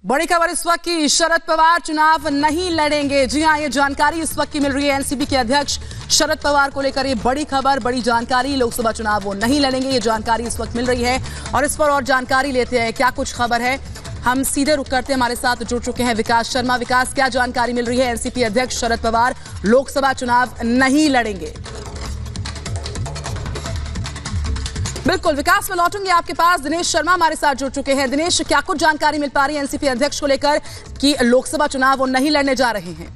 बड़ी खबर इस वक्त की, शरद पवार चुनाव नहीं लड़ेंगे। जी हां, ये जानकारी इस वक्त की मिल रही है एनसीपी के अध्यक्ष शरद पवार को लेकर। ये बड़ी खबर, बड़ी जानकारी, लोकसभा चुनाव वो नहीं लड़ेंगे, ये जानकारी इस वक्त मिल रही है। और इस पर और जानकारी लेते हैं, क्या कुछ खबर है, हम सीधे रुक करते हैं। हमारे साथ जुड़ चुके हैं विकास शर्मा। विकास, क्या जानकारी मिल रही है? एनसीपी अध्यक्ष शरद पवार लोकसभा चुनाव नहीं लड़ेंगे। बिल्कुल विकास, मैं लौटूंगी आपके पास। दिनेश शर्मा हमारे साथ जुड़ चुके हैं। दिनेश, क्या कुछ जानकारी मिल पा रही है एनसीपी अध्यक्ष को लेकर कि लोकसभा चुनाव वो नहीं लड़ने जा रहे हैं?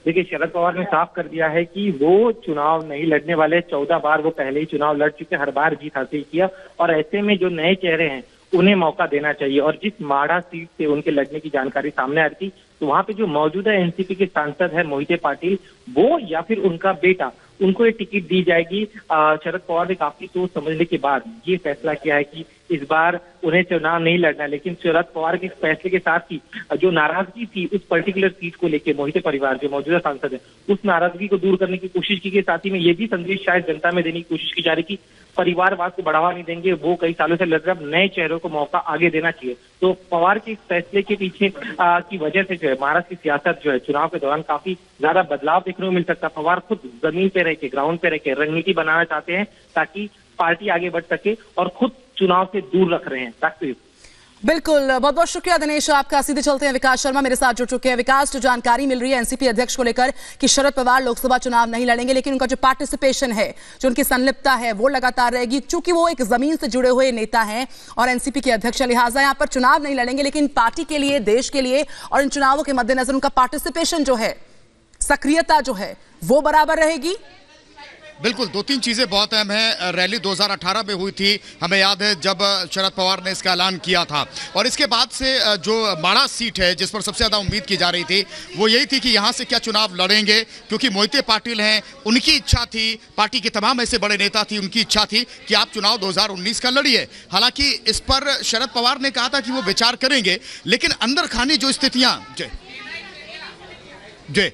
देखिए, शरद पवार ने साफ कर दिया है कि वो चुनाव नहीं लड़ने वाले। 14 बार वो पहले ही चुनाव लड़ चुके, हर बार जीत हासिल किया, और ऐसे में जो नए चेहरे हैं उन्हें मौका देना चाहिए। और जिस माड़ा सीट से उनके लड़ने की जानकारी सामने आ रही थी, तो वहां पे जो मौजूदा एनसीपी के सांसद है मोहिते पाटिल, वो या फिर उनका बेटा, उनको ये टिकट दी जाएगी। शरद पवार ने काफी सोच समझने के बाद ये फैसला किया है कि इस बार उन्हें चुनाव नहीं लड़ना। लेकिन शरद पवार के इस फैसले के साथ ही जो नाराजगी थी उस पर्टिकुलर सीट को लेकर मोहिते परिवार जो मौजूदा सांसद है, उस नाराजगी को दूर करने की कोशिश की गई। साथ ही में ये भी संदेश शायद जनता में देने की कोशिश की जा रही कि परिवारवाद को बढ़ावा नहीं देंगे, वो कई सालों से लड़ रहे, अब नए चेहरों को मौका आगे देना चाहिए। तो पवार के इस फैसले के पीछे की वजह से जो है महाराष्ट्र की सियासत जो है चुनाव के दौरान काफी ज्यादा बदलाव देखने को मिल सकता है। पवार खुद जमीन पे रह के, ग्राउंड पे रह के रणनीति बनाना चाहते हैं ताकि पार्टी आगे बढ़ सके, और खुद चुनाव से दूर रख रहे हैं। बिल्कुल, बहुत बहुत शुक्रिया दिनेश आपका। सीधे चलते हैं, विकास शर्मा मेरे साथ जुड़ चुके हैं। विकास, जो जानकारी मिल रही है एनसीपी अध्यक्ष को लेकर कि शरद पवार लोकसभा चुनाव नहीं लड़ेंगे, लेकिन उनका जो पार्टिसिपेशन है, जो उनकी संलिप्तता है, वो लगातार रहेगी। चूंकि वो एक जमीन से जुड़े हुए नेता हैं और एनसीपी के अध्यक्ष, लिहाजा यहाँ पर चुनाव नहीं लड़ेंगे, लेकिन पार्टी के लिए, देश के लिए और इन चुनावों के मद्देनजर उनका पार्टिसिपेशन जो है, सक्रियता जो है, वो बराबर रहेगी। बिल्कुल, दो तीन चीजें बहुत अहम है। रैली 2018 में हुई थी, हमें याद है, जब शरद पवार ने इसका ऐलान किया था, और इसके बाद से जो माड़ा सीट है जिस पर सबसे ज्यादा उम्मीद की जा रही थी, वो यही थी कि यहां से क्या चुनाव लड़ेंगे, क्योंकि मोहिते पाटिल हैं, उनकी इच्छा थी, पार्टी के तमाम ऐसे बड़े नेता थी, उनकी इच्छा थी कि आप चुनाव 2019 का लड़िए। हालांकि इस पर शरद पवार ने कहा था कि वो विचार करेंगे, लेकिन अंदर खानी जो स्थितियां जी